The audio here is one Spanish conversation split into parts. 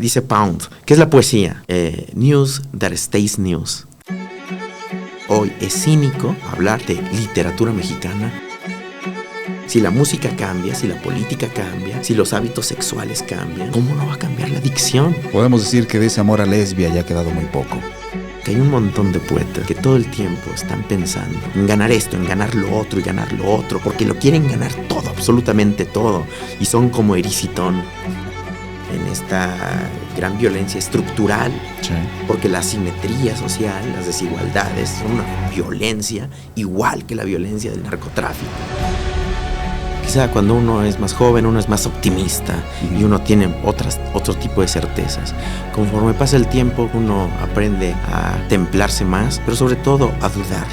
Dice Pound, ¿qué es la poesía? News that stays news. Hoy es cínico hablar de literatura mexicana. Si la música cambia, si la política cambia, si los hábitos sexuales cambian, ¿cómo no va a cambiar la dicción? Podemos decir que de ese amor a lesbia ya ha quedado muy poco. Que hay un montón de poetas que todo el tiempo están pensando en ganar esto, en ganar lo otro y ganar lo otro, porque lo quieren ganar todo, absolutamente todo, y son como Erisitón en esta gran violencia estructural, sí. Porque la asimetría social, las desigualdades son una violencia igual que la violencia del narcotráfico. Quizá cuando uno es más joven, uno es más optimista y uno tiene otro tipo de certezas. Conforme pasa el tiempo, uno aprende a templarse más, pero sobre todo a dudar.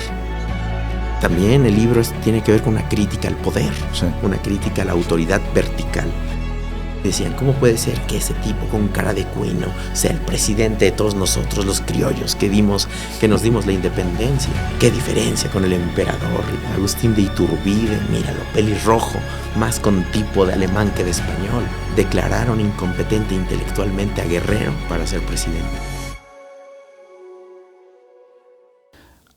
También el libro tiene que ver con una crítica al poder, sí. Una crítica a la autoridad vertical. Decían, ¿cómo puede ser que ese tipo con cara de cuino sea el presidente de todos nosotros, los criollos, que nos dimos la independencia? ¿Qué diferencia con el emperador Agustín de Iturbide? Míralo, pelirrojo, más con tipo de alemán que de español. Declararon incompetente intelectualmente a Guerrero para ser presidente.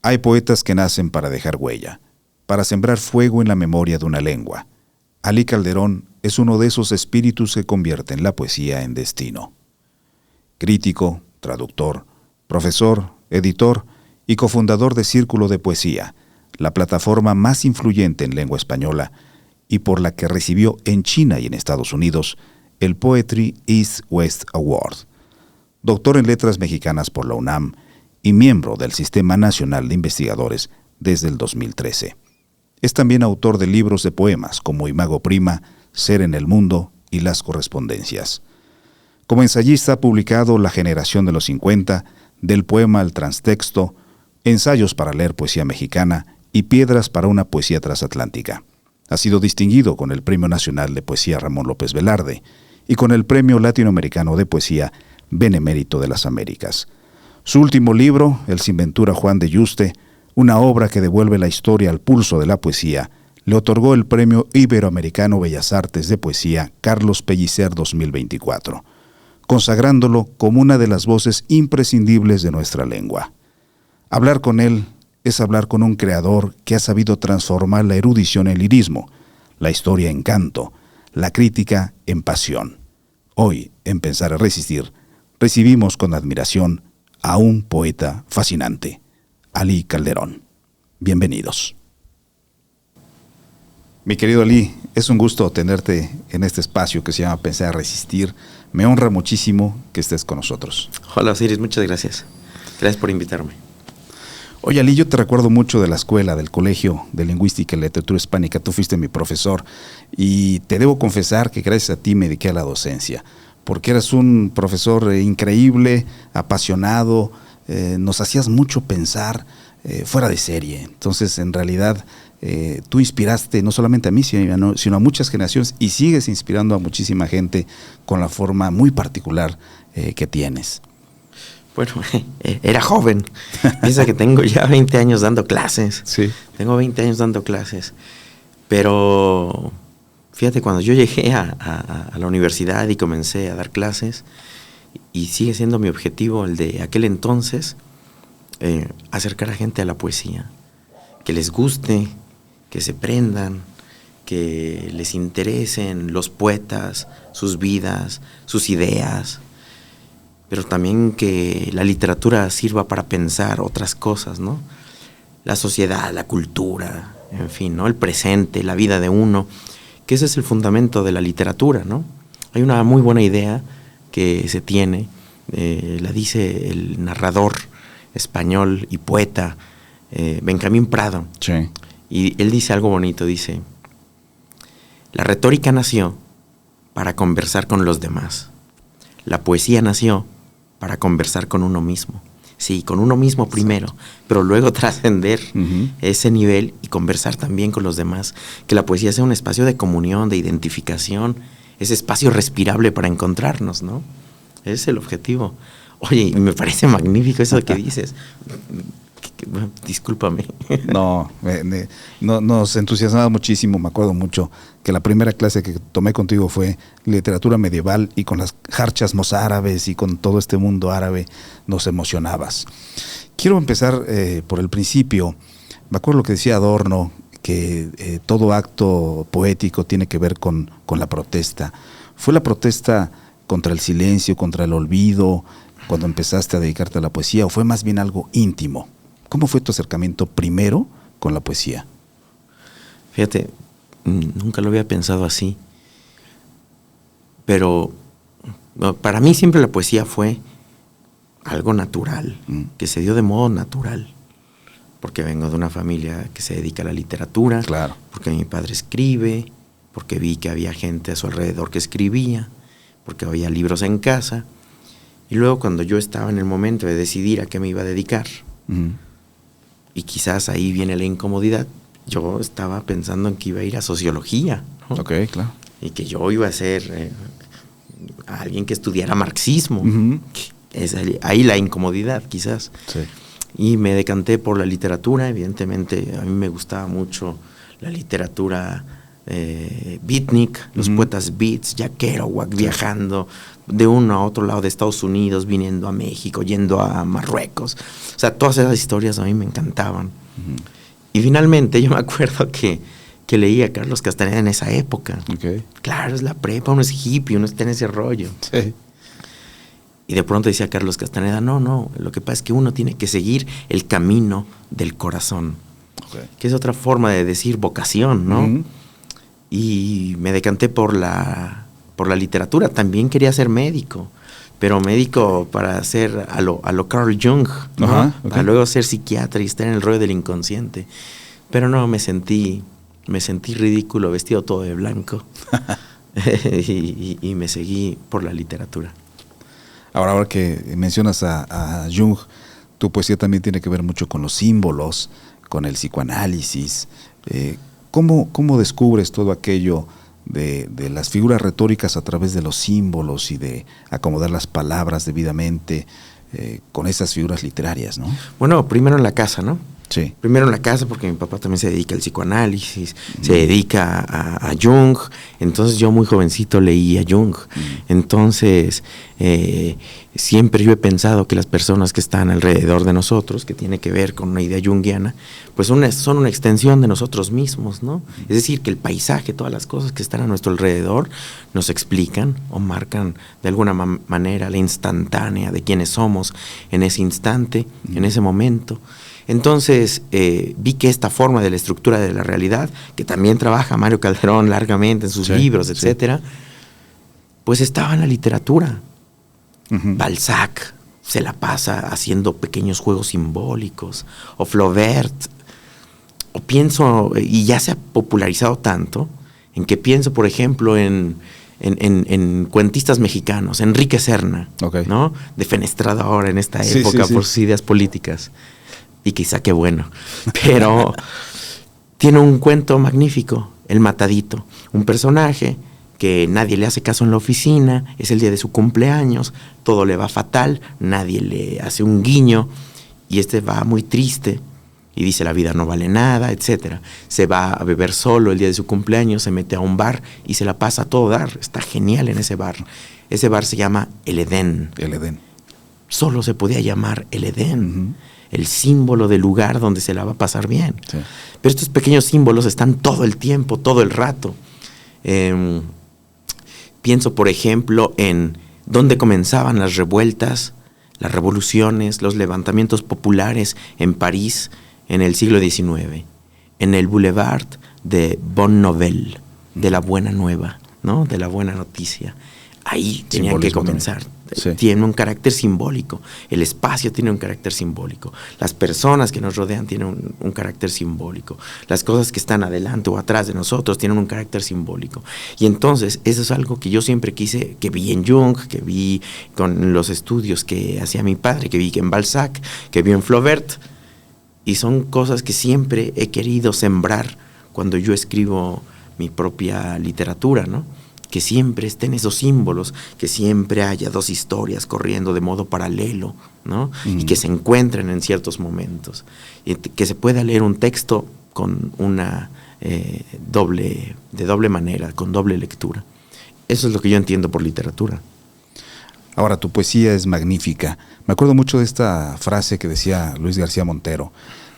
Hay poetas que nacen para dejar huella, para sembrar fuego en la memoria de una lengua. Alí Calderón es uno de esos espíritus que convierten la poesía en destino. Crítico, traductor, profesor, editor y cofundador de Círculo de Poesía, la plataforma más influyente en lengua española y por la que recibió en China y en Estados Unidos el Poetry East-West Award. Doctor en Letras Mexicanas por la UNAM y miembro del Sistema Nacional de Investigadores desde el 2013. Es también autor de libros de poemas como Imago Prima, Ser en el Mundo y Las Correspondencias. Como ensayista ha publicado La Generación de los 50, Del Poema al Transtexto, Ensayos para leer poesía mexicana y Piedras para una poesía transatlántica. Ha sido distinguido con el Premio Nacional de Poesía Ramón López Velarde y con el Premio Latinoamericano de Poesía Benemérito de las Américas. Su último libro, El Sinventura Juan de Yuste, una obra que devuelve la historia al pulso de la poesía, le otorgó el Premio Iberoamericano Bellas Artes de Poesía Carlos Pellicer 2024, consagrándolo como una de las voces imprescindibles de nuestra lengua. Hablar con él es hablar con un creador que ha sabido transformar la erudición en lirismo, la historia en canto, la crítica en pasión. Hoy, en Pensar y Resistir, recibimos con admiración a un poeta fascinante, Alí Calderón. Bienvenidos. Mi querido Alí, es un gusto tenerte en este espacio que se llama Pensar y Resistir. Me honra muchísimo que estés con nosotros. Hola Osiris, muchas gracias. Gracias por invitarme. Oye Alí, yo te recuerdo mucho de la escuela, del Colegio de Lingüística y Literatura Hispánica. Tú fuiste mi profesor y te debo confesar que gracias a ti me dediqué a la docencia, porque eras un profesor increíble, apasionado, nos hacías mucho pensar fuera de serie. Entonces, en realidad, tú inspiraste no solamente a mí, sino a muchas generaciones y sigues inspirando a muchísima gente con la forma muy particular que tienes. Bueno, era joven. Piensa que tengo ya 20 años dando clases. Sí. Tengo 20 años dando clases. Pero fíjate, cuando yo llegué a la universidad y comencé a dar clases, y sigue siendo mi objetivo el de aquel entonces, acercar a gente a la poesía, que les guste, que se prendan, que les interesen los poetas, sus vidas, sus ideas, pero también que la literatura sirva para pensar otras cosas, ¿no? La sociedad, la cultura, en fin, ¿no? El presente, la vida de uno, que ese es el fundamento de la literatura, ¿no? Hay una muy buena idea que se tiene, la dice el narrador español y poeta Benjamín Prado. Sí. Y él dice algo bonito, dice: la retórica nació para conversar con los demás. La poesía nació para conversar con uno mismo. Sí, con uno mismo primero, pero luego trascender ese nivel y conversar también con los demás. Que la poesía sea un espacio de comunión, de identificación, ese espacio respirable para encontrarnos, ¿no? Ese es el objetivo. Oye, me parece magnífico eso que dices. Bueno, discúlpame. No, nos entusiasmaba muchísimo. Me acuerdo mucho que la primera clase que tomé contigo fue literatura medieval, y con las jarchas mozárabes y con todo este mundo árabe nos emocionabas. Quiero empezar por el principio. Me acuerdo lo que decía Adorno, que todo acto poético tiene que ver con la protesta. ¿Fue la protesta contra el silencio, contra el olvido, cuando empezaste a dedicarte a la poesía, o fue más bien algo íntimo? ¿Cómo fue tu acercamiento primero con la poesía? Fíjate, nunca lo había pensado así, pero para mí siempre la poesía fue algo natural, que se dio de modo natural, porque vengo de una familia que se dedica a la literatura, claro, porque mi padre escribe, porque vi que había gente a su alrededor que escribía, porque había libros en casa, y luego cuando yo estaba en el momento de decidir a qué me iba a dedicar, y quizás ahí viene la incomodidad, yo estaba pensando en que iba a ir a sociología, ¿no? Ok, claro. Y que yo iba a ser alguien que estudiara marxismo. Es ahí la incomodidad, quizás. Sí. Y me decanté por la literatura. Evidentemente, a mí me gustaba mucho la literatura beatnik, los poetas beats, Jack Kerouac, viajando de uno a otro lado de Estados Unidos, viniendo a México, yendo a Marruecos. O sea, todas esas historias a mí me encantaban. Y finalmente yo me acuerdo que leía a Carlos Castaneda en esa época. Okay. Claro, es la prepa, uno es hippie, uno está en ese rollo. Sí. Y de pronto decía Carlos Castaneda, no, lo que pasa es que uno tiene que seguir el camino del corazón. Okay. Que es otra forma de decir vocación, ¿no? Y me decanté por la literatura. También quería ser médico, pero médico para ser a lo Carl Jung, ¿no? Okay. Para luego ser psiquiatra y estar en el rollo del inconsciente. Pero no, me sentí ridículo, vestido todo de blanco. y me seguí por la literatura. Ahora que mencionas a Jung, tu poesía también tiene que ver mucho con los símbolos, con el psicoanálisis. ¿Cómo descubres todo aquello de las figuras retóricas a través de los símbolos y de acomodar las palabras debidamente con esas figuras literarias, ¿no? Bueno, primero en la casa, ¿no? Sí. Primero en la casa, porque mi papá también se dedica al psicoanálisis, se dedica a Jung. Entonces yo muy jovencito leí a Jung. Entonces siempre yo he pensado que las personas que están alrededor de nosotros, que tiene que ver con una idea junguiana, pues son una extensión de nosotros mismos, ¿no? Es decir, que el paisaje, todas las cosas que están a nuestro alrededor nos explican o marcan de alguna manera la instantánea de quiénes somos en ese instante, en ese momento. Entonces vi que esta forma de la estructura de la realidad, que también trabaja Mario Calderón largamente en sus libros, etcétera, pues estaba en la literatura. Balzac se la pasa haciendo pequeños juegos simbólicos, o Flaubert, o pienso, y ya se ha popularizado tanto, en que pienso, por ejemplo, en cuentistas mexicanos, Enrique Serna, ¿no? Defenestrado ahora en esta época por sus ideas políticas. Y quizá qué bueno, pero tiene un cuento magnífico, El Matadito, un personaje que nadie le hace caso en la oficina, es el día de su cumpleaños, todo le va fatal, nadie le hace un guiño, y va muy triste, y dice la vida no vale nada, etcétera. Se va a beber solo el día de su cumpleaños, se mete a un bar y se la pasa a todo dar, está genial en ese bar. Ese bar se llama El Edén. El Edén. Solo se podía llamar El Edén. El símbolo del lugar donde se la va a pasar bien. Sí. Pero estos pequeños símbolos están todo el tiempo, todo el rato. Pienso, por ejemplo, en dónde comenzaban las revueltas, las revoluciones, los levantamientos populares en París en el siglo XIX, en el Boulevard de Bonne Nouvelle, de la buena nueva, ¿no? De la buena noticia. Ahí tenía que comenzar. Sí. Tiene un carácter simbólico. El espacio tiene un carácter simbólico. Las personas que nos rodean tienen un carácter simbólico. Las cosas que están adelante o atrás de nosotros tienen un carácter simbólico. Y entonces, eso es algo que yo siempre quise, que vi en Jung, que vi con los estudios que hacía mi padre, que vi en Balzac, que vi en Flaubert. Y son cosas que siempre he querido sembrar cuando yo escribo mi propia literatura, ¿no? que siempre estén esos símbolos, que siempre haya dos historias corriendo de modo paralelo, ¿no? Y que se encuentren en ciertos momentos, y que se pueda leer un texto con una de doble manera, con doble lectura. Eso es lo que yo entiendo por literatura. Ahora, tu poesía es magnífica. Me acuerdo mucho de esta frase que decía Luis García Montero,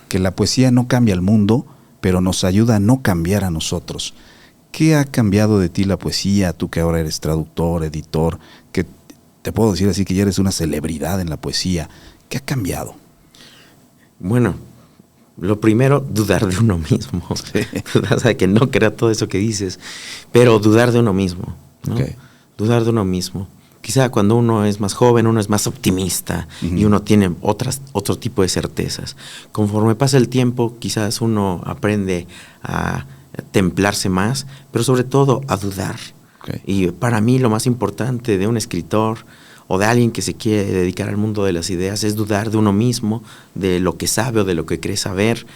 que la poesía no cambia al mundo, pero nos ayuda a no cambiar a nosotros. ¿Qué ha cambiado de ti la poesía? Tú que ahora eres traductor, editor, que te puedo decir así que ya eres una celebridad en la poesía. ¿Qué ha cambiado? Bueno, lo primero, dudar de uno mismo. Sí. O sea, que no crea todo eso que dices, pero dudar de uno mismo, ¿no? Okay. Dudar de uno mismo. Quizá cuando uno es más joven, uno es más optimista y uno tiene otro tipo de certezas. Conforme pasa el tiempo, quizás uno aprende a templarse más, pero sobre todo a dudar. Okay. Y para mí lo más importante de un escritor o de alguien que se quiere dedicar al mundo de las ideas es dudar de uno mismo, de lo que sabe o de lo que cree saber.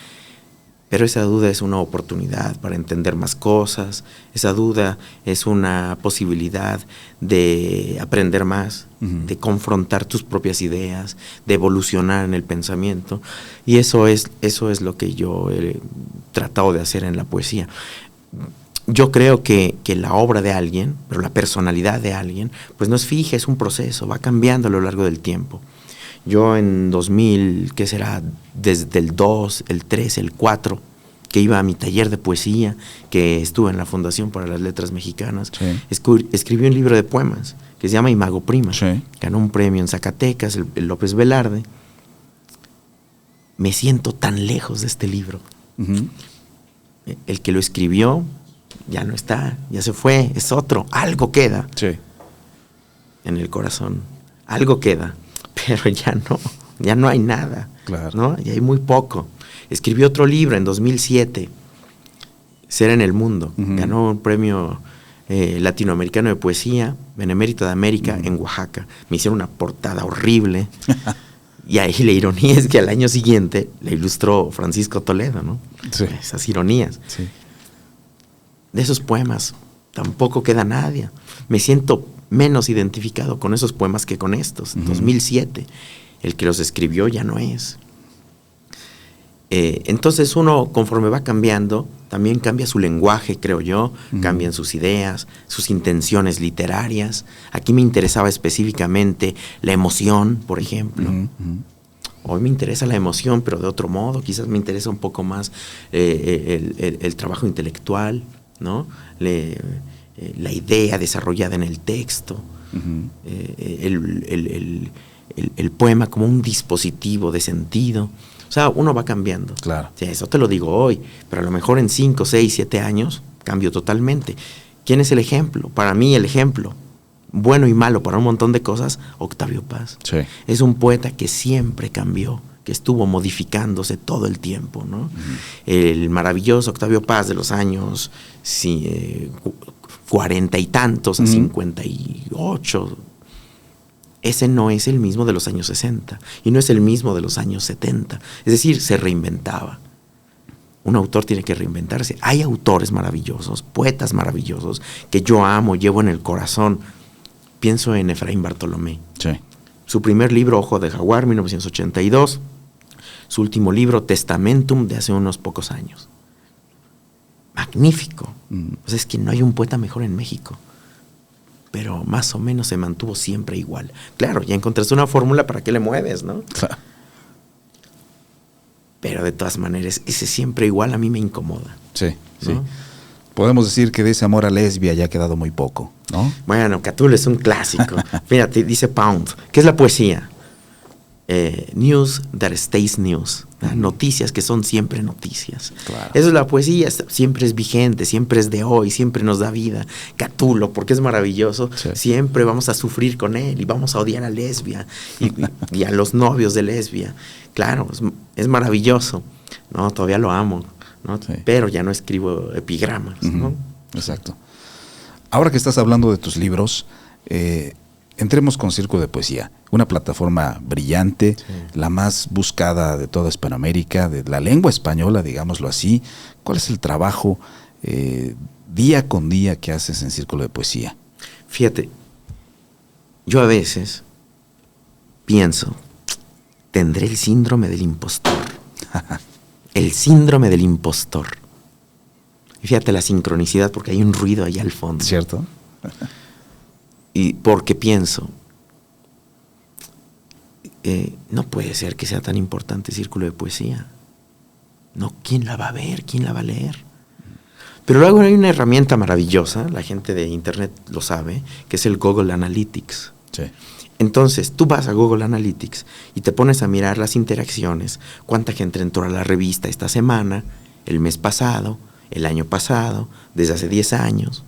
Pero esa duda es una oportunidad para entender más cosas, esa duda es una posibilidad de aprender más, de confrontar tus propias ideas, de evolucionar en el pensamiento, y eso es lo que yo he tratado de hacer en la poesía. Yo creo que la obra de alguien, pero la personalidad de alguien, pues no es fija, es un proceso, va cambiando a lo largo del tiempo. Yo en 2000, ¿qué será? Desde el 2, el 3, el 4, que iba a mi taller de poesía, que estuve en la Fundación para las Letras Mexicanas, sí. Escribí un libro de poemas que se llama Imago Prima. Sí. Ganó un premio en Zacatecas, el López Velarde. Me siento tan lejos de este libro. El que lo escribió ya no está, ya se fue, es otro. Algo queda en el corazón. Algo queda. Pero ya no hay nada, claro. ¿No? Ya hay muy poco. Escribió otro libro en 2007, Ser en el Mundo. Ganó un premio latinoamericano de poesía, Benemérito de América, en Oaxaca. Me hicieron una portada horrible. Y ahí la ironía es que al año siguiente la ilustró Francisco Toledo, ¿no? Sí. Esas ironías. Sí. De esos poemas tampoco queda nadie. Me siento menos identificado con esos poemas que con estos. 2007, el que los escribió ya no es. Entonces uno, conforme va cambiando, también cambia su lenguaje, creo yo, cambian sus ideas, sus intenciones literarias. Aquí me interesaba específicamente la emoción, por ejemplo. Hoy me interesa la emoción, pero de otro modo. Quizás me interesa un poco más el trabajo intelectual, ¿no? La idea desarrollada en el texto, el poema como un dispositivo de sentido. O sea, uno va cambiando. Claro. O sea, eso te lo digo hoy, pero a lo mejor en 5, 6, 7 años cambio totalmente. ¿Quién es el ejemplo? Para mí el ejemplo, bueno y malo para un montón de cosas, Octavio Paz. Sí. Es un poeta que siempre cambió, que estuvo modificándose todo el tiempo, ¿no? El maravilloso Octavio Paz de los años 40 y tantos a 58, ese no es el mismo de los años 60 y no es el mismo de los años 70. Es decir, se reinventaba. Un autor tiene que reinventarse. Hay autores maravillosos, poetas maravillosos que yo amo, llevo en el corazón. Pienso en Efraín Bartolomé. Sí. Su primer libro, Ojo de Jaguar, 1982. Su último libro, Testamentum, de hace unos pocos años. Magnífico. O sea, es que no hay un poeta mejor en México. Pero más o menos se mantuvo siempre igual. Claro, ya encontraste una fórmula, ¿para qué le mueves, no? Claro. Pero de todas maneras, ese siempre igual a mí me incomoda. Sí, ¿no? Sí. Podemos decir que de ese amor a lesbia ya ha quedado muy poco, ¿no? Bueno, Catulo es un clásico. Fíjate, dice Pound, ¿qué es la poesía? News that stays news. Noticias que son siempre noticias. Claro. Eso es la poesía, siempre es vigente, siempre es de hoy, siempre nos da vida. Catulo, porque es maravilloso, sí. Siempre vamos a sufrir con él y vamos a odiar a lesbia y a los novios de lesbia. Claro, es maravilloso, ¿no? Todavía lo amo, ¿no? Sí. Pero ya no escribo epigramas, ¿no? Exacto. Ahora que estás hablando de tus libros, entremos con Círculo de Poesía, una plataforma brillante, sí. La más buscada de toda Hispanoamérica, de la lengua española, digámoslo así. ¿Cuál es el trabajo día con día que haces en Círculo de Poesía? Fíjate, yo a veces pienso, tendré el síndrome del impostor. El síndrome del impostor. Y fíjate la sincronicidad, porque hay un ruido allá al fondo. ¿Cierto? Y porque pienso, no puede ser que sea tan importante Círculo de Poesía. No, ¿quién la va a ver? ¿Quién la va a leer? Pero luego hay una herramienta maravillosa, la gente de internet lo sabe, que es el Google Analytics. Sí. Entonces, tú vas a Google Analytics y te pones a mirar las interacciones, cuánta gente entró a la revista esta semana, el mes pasado, el año pasado, desde hace 10 años.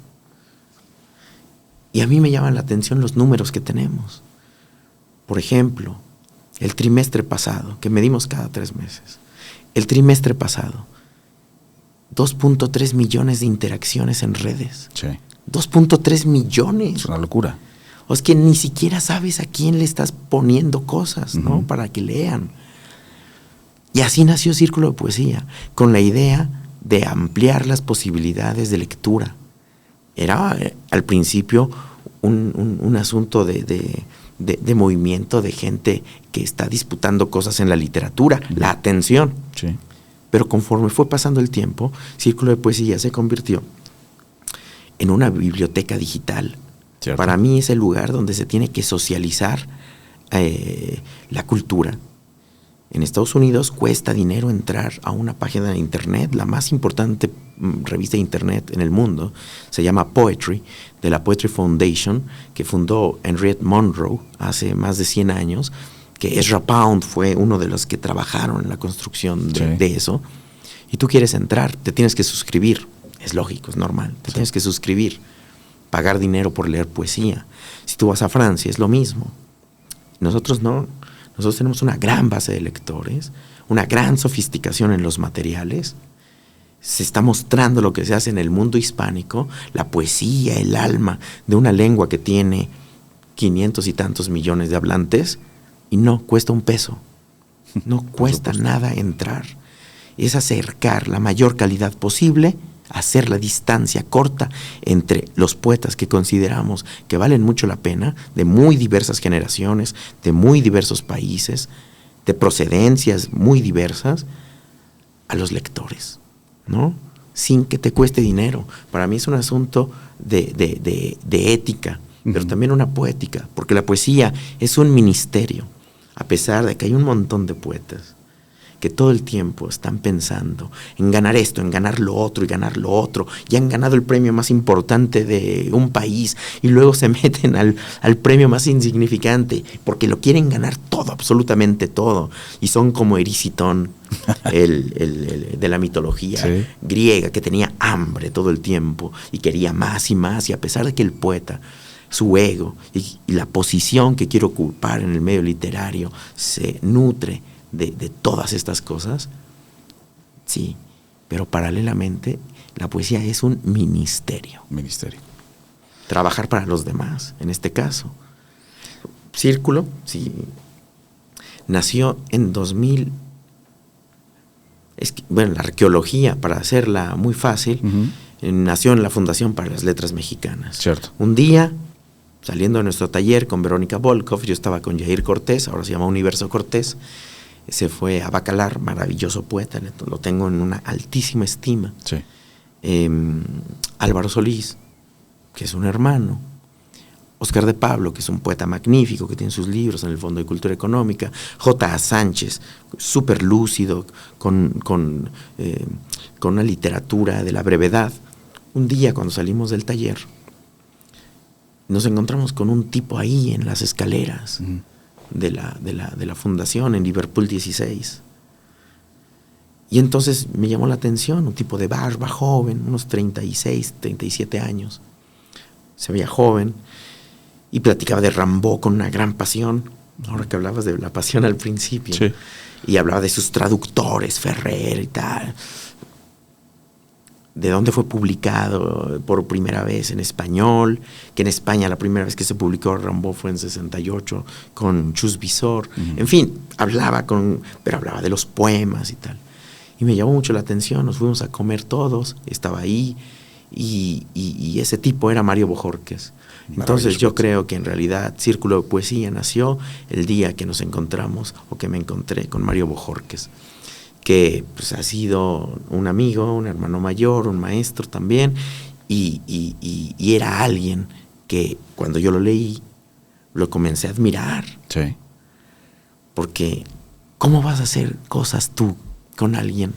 Y a mí me llaman la atención los números que tenemos. Por ejemplo, el trimestre pasado, que medimos cada 3 meses. El trimestre pasado, 2.3 millones de interacciones en redes. Sí. 2.3 millones. Es una locura. O es que ni siquiera sabes a quién le estás poniendo cosas, ¿no? Para que lean. Y así nació Círculo de Poesía, con la idea de ampliar las posibilidades de lectura. Era al principio un asunto de movimiento de gente que está disputando cosas en la literatura, la atención. Sí. Pero conforme fue pasando el tiempo, Círculo de Poesía se convirtió en una biblioteca digital. Cierto. Para mí es el lugar donde se tiene que socializar la cultura. En Estados Unidos cuesta dinero entrar a una página de internet, la más importante revista de internet en el mundo, se llama Poetry, de la Poetry Foundation, que fundó Henriette Monroe hace más de 100 años, que Ezra Pound fue uno de los que trabajaron en la construcción de eso. Y tú quieres entrar, te tienes que suscribir, es lógico, es normal, te tienes que suscribir, pagar dinero por leer poesía. Si tú vas a Francia es lo mismo. Nosotros no. Nosotros tenemos una gran base de lectores, una gran sofisticación en los materiales. Se está mostrando lo que se hace en el mundo hispánico, la poesía, el alma de una lengua que tiene 500 y tantos millones de hablantes, y no cuesta un peso. No cuesta nada entrar. Es acercar la mayor calidad posible, hacer la distancia corta entre los poetas que consideramos que valen mucho la pena, de muy diversas generaciones, de muy diversos países, de procedencias muy diversas, a los lectores, ¿no? Sin que te cueste dinero. Para mí es un asunto de ética, pero también una poética, porque la poesía es un ministerio, a pesar de que hay un montón de poetas que todo el tiempo están pensando en ganar esto, en ganar lo otro y ganar lo otro. Ya han ganado el premio más importante de un país y luego se meten al premio más insignificante porque lo quieren ganar todo, absolutamente todo. Y son como Erisitón, el de la mitología griega, que tenía hambre todo el tiempo y quería más y más. Y a pesar de que el poeta, su ego y la posición que quiere ocupar en el medio literario se nutre de todas estas cosas, sí, pero paralelamente la poesía es un ministerio. Trabajar para los demás, en este caso. Círculo, sí, nació en 2000. La arqueología, para hacerla muy fácil, nació en la Fundación para las Letras Mexicanas. Cierto. Un día, saliendo de nuestro taller con Verónica Volkov, yo estaba con Yair Cortés, ahora se llama Universo Cortés. Se fue a Bacalar, maravilloso poeta, lo tengo en una altísima estima. Sí. Álvaro Solís, que es un hermano. Oscar de Pablo, que es un poeta magnífico, que tiene sus libros en el Fondo de Cultura Económica. J.A. Sánchez, súper lúcido, con una literatura de la brevedad. Un día, cuando salimos del taller, nos encontramos con un tipo ahí en las escaleras de la fundación en Liverpool 16. Y entonces me llamó la atención, un tipo de barba, joven, unos 36, 37 años. Se veía joven y platicaba de Rimbaud con una gran pasión. Ahora que hablabas de la pasión al principio. Sí. Y hablaba de sus traductores, Ferrer y tal. De dónde fue publicado por primera vez en español, que en España la primera vez que se publicó Rimbaud fue en 68 con Chus Visor. En fin, pero hablaba de los poemas y tal. Y me llamó mucho la atención, nos fuimos a comer todos, estaba ahí, y ese tipo era Mario Bojorquez. Entonces yo creo que en realidad Círculo de Poesía nació el día que nos encontramos, o que me encontré con Mario Bojorquez, que pues ha sido un amigo, un hermano mayor, un maestro también, y era alguien que cuando yo lo leí, lo comencé a admirar. Sí. Porque ¿cómo vas a hacer cosas tú con alguien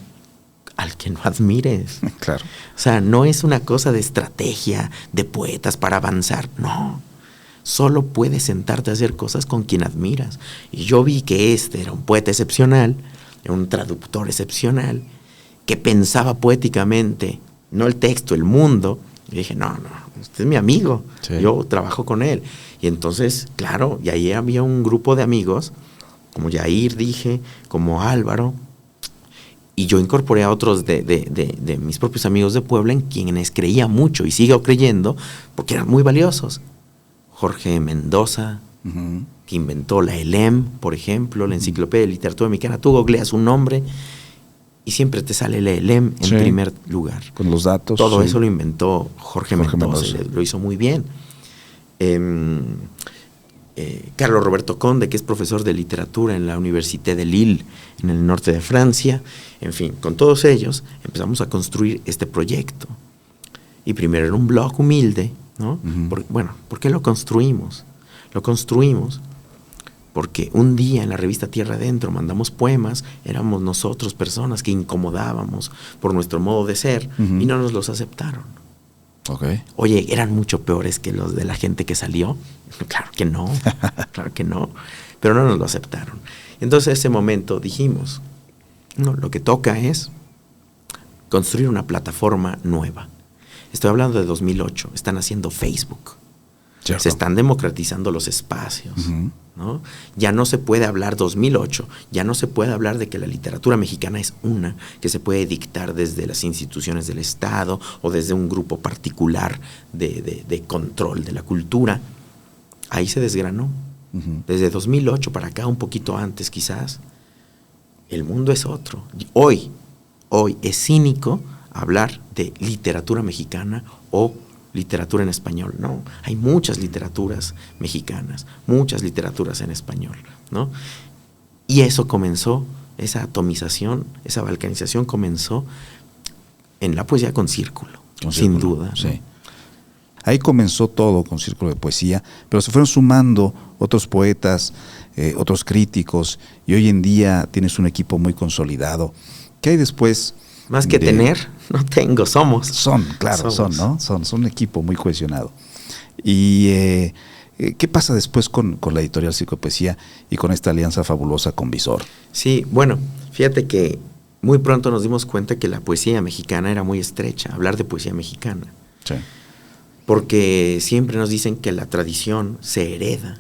al que no admires? Claro. O sea, no es una cosa de estrategia, de poetas para avanzar, no. Solo puedes sentarte a hacer cosas con quien admiras. Y yo vi que este era un poeta excepcional, un traductor excepcional, que pensaba poéticamente, no el texto, el mundo. Y dije, no, este es mi amigo, sí. Yo trabajo con él. Y entonces, claro, y ahí había un grupo de amigos, como Yair, dije, como Álvaro, y yo incorporé a otros de mis propios amigos de Puebla, en quienes creía mucho y sigo creyendo, porque eran muy valiosos. Jorge Mendoza, que inventó la ELEM, por ejemplo, la Enciclopedia de Literatura Mexicana. Tú googleas un nombre y siempre te sale la ELEM en primer lugar. Con los datos. Todo eso lo inventó Jorge Mendoza. Lo hizo muy bien. Carlos Roberto Conde, que es profesor de literatura en la Université de Lille, en el norte de Francia. En fin, con todos ellos empezamos a construir este proyecto. Y primero era un blog humilde, ¿no? ¿Por qué lo construimos? Lo construimos porque un día en la revista Tierra Adentro mandamos poemas, éramos nosotros personas que incomodábamos por nuestro modo de ser, y no nos los aceptaron. Okay. Oye, ¿eran mucho peores que los de la gente que salió? Claro que no, claro que no, pero no nos lo aceptaron. Entonces, en ese momento dijimos, no, lo que toca es construir una plataforma nueva. Estoy hablando de 2008, están haciendo Facebook. Cierto. Se están democratizando los espacios, ¿no? Ya no se puede hablar 2008, ya no se puede hablar de que la literatura mexicana es una, que se puede dictar desde las instituciones del Estado o desde un grupo particular de control de la cultura. Ahí se desgranó. Desde 2008 para acá, un poquito antes quizás, el mundo es otro. Hoy es cínico hablar de literatura mexicana o literatura en español. No, hay muchas literaturas mexicanas, muchas literaturas en español, ¿no? Y eso comenzó, esa atomización, esa balcanización comenzó en la poesía con Círculo, sin duda, ¿no? Sí. Ahí comenzó todo con Círculo de Poesía, pero se fueron sumando otros poetas, otros críticos, y hoy en día tienes un equipo muy consolidado. ¿Qué hay después? Más que tener, no tengo, somos. Claro, ¿no? Son un equipo muy cohesionado. ¿Y qué pasa después con la editorial Círculo de Poesía y con esta alianza fabulosa con Visor? Sí, bueno, fíjate que muy pronto nos dimos cuenta que la poesía mexicana era muy estrecha, hablar de poesía mexicana. Sí. Porque siempre nos dicen que la tradición se hereda,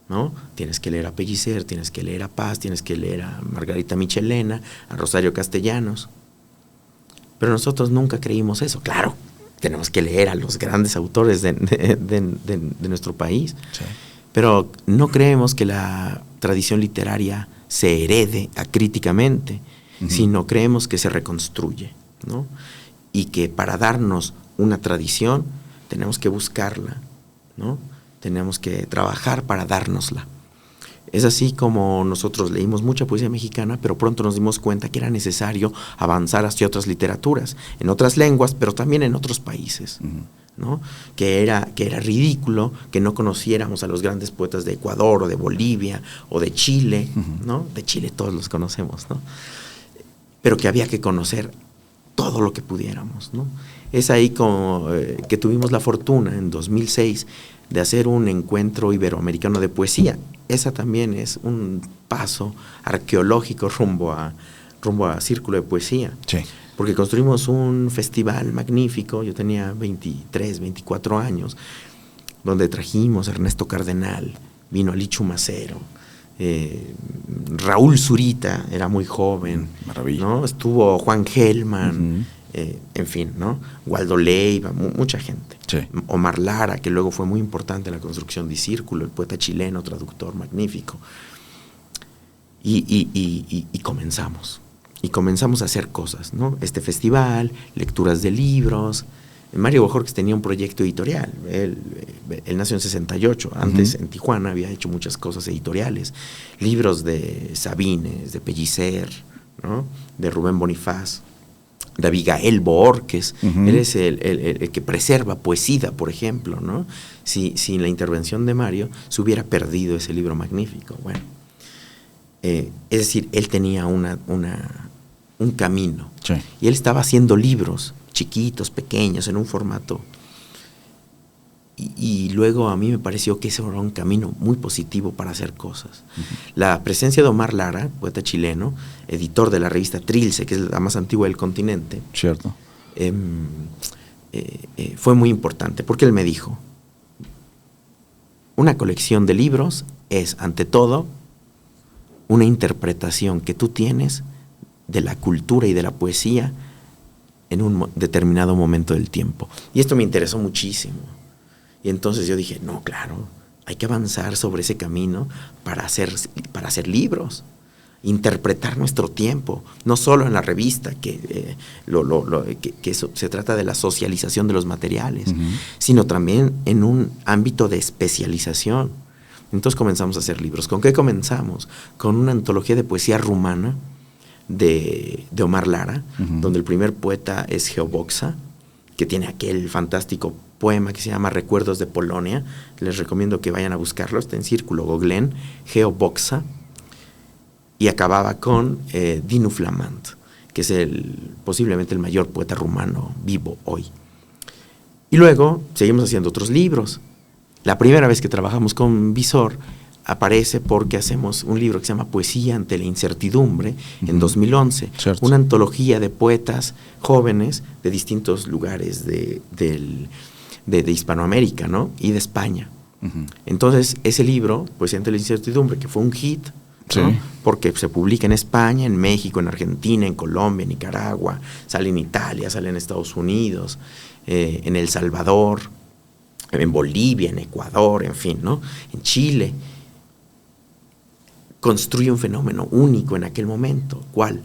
¿no? Tienes que leer a Pellicer, tienes que leer a Paz, tienes que leer a Margarita Michelena, a Rosario Castellanos. Pero nosotros nunca creímos eso. Claro, tenemos que leer a los grandes autores de nuestro país. Sí. Pero no creemos que la tradición literaria se herede acríticamente, sino creemos que se reconstruye, ¿no? Y que para darnos una tradición tenemos que buscarla, ¿no? Tenemos que trabajar para dárnosla. Es así como nosotros leímos mucha poesía mexicana, pero pronto nos dimos cuenta que era necesario avanzar hacia otras literaturas, en otras lenguas, pero también en otros países, ¿no? Que era ridículo que no conociéramos a los grandes poetas de Ecuador o de Bolivia o de Chile, ¿no? De Chile todos los conocemos, ¿no? Pero que había que conocer todo lo que pudiéramos, ¿no? Es ahí como que tuvimos la fortuna en 2006 de hacer un encuentro iberoamericano de poesía. Esa también es un paso arqueológico rumbo a Círculo de Poesía. Sí. Porque construimos un festival magnífico, yo tenía 23, 24 años, donde trajimos a Ernesto Cardenal, vino Alichu Macero, Raúl Zurita, era muy joven, ¿no? Estuvo Juan Gelman, en fin, ¿no? Waldo Leiva, mucha gente. Sí. Omar Lara, que luego fue muy importante en la construcción de Círculo, el poeta chileno, traductor magnífico. Y comenzamos. Y comenzamos a hacer cosas, ¿no? Este festival, lecturas de libros, Mario Bojorquez tenía un proyecto editorial. Él nació en 68. Antes en Tijuana había hecho muchas cosas editoriales. Libros de Sabines, de Pellicer, ¿no? De Rubén Bonifaz, de Abigail Borges. Él es el que preserva Poesía, por ejemplo, ¿no? Sin la intervención de Mario se hubiera perdido ese libro magnífico. Bueno, es decir, él tenía un camino. Sí. Y él estaba haciendo libros chiquitos, pequeños, en un formato. Y luego a mí me pareció que ese era un camino muy positivo para hacer cosas. La presencia de Omar Lara, poeta chileno, editor de la revista Trilce, que es la más antigua del continente, cierto, fue muy importante, porque él me dijo: una colección de libros es, ante todo, una interpretación que tú tienes de la cultura y de la poesía en un determinado momento del tiempo. Y esto me interesó muchísimo. Y entonces yo dije, no, claro, hay que avanzar sobre ese camino para hacer libros, interpretar nuestro tiempo, no solo en la revista, que eso, se trata de la socialización de los materiales, sino también en un ámbito de especialización. Entonces comenzamos a hacer libros. ¿Con qué comenzamos? Con una antología de poesía rumana de Omar Lara, donde el primer poeta es Geoboxa, que tiene aquel fantástico poema que se llama Recuerdos de Polonia. Les recomiendo que vayan a buscarlo, está en Círculo Goglen, Geoboxa. Y acababa con Dinu Flamand, que es posiblemente el mayor poeta rumano vivo hoy. Y luego seguimos haciendo otros libros. La primera vez que trabajamos con Visor aparece porque hacemos un libro que se llama Poesía ante la incertidumbre, en 2011, Cierto. Una antología de poetas jóvenes de distintos lugares de Hispanoamérica, ¿no? Y de España. Entonces, ese libro, Poesía ante la incertidumbre, que fue un hit, ¿no? Sí. Porque se publica en España, en México, en Argentina, en Colombia, en Nicaragua, sale en Italia, sale en Estados Unidos, en El Salvador, en Bolivia, en Ecuador, en fin, ¿no? En Chile. Construye un fenómeno único en aquel momento. ¿Cuál?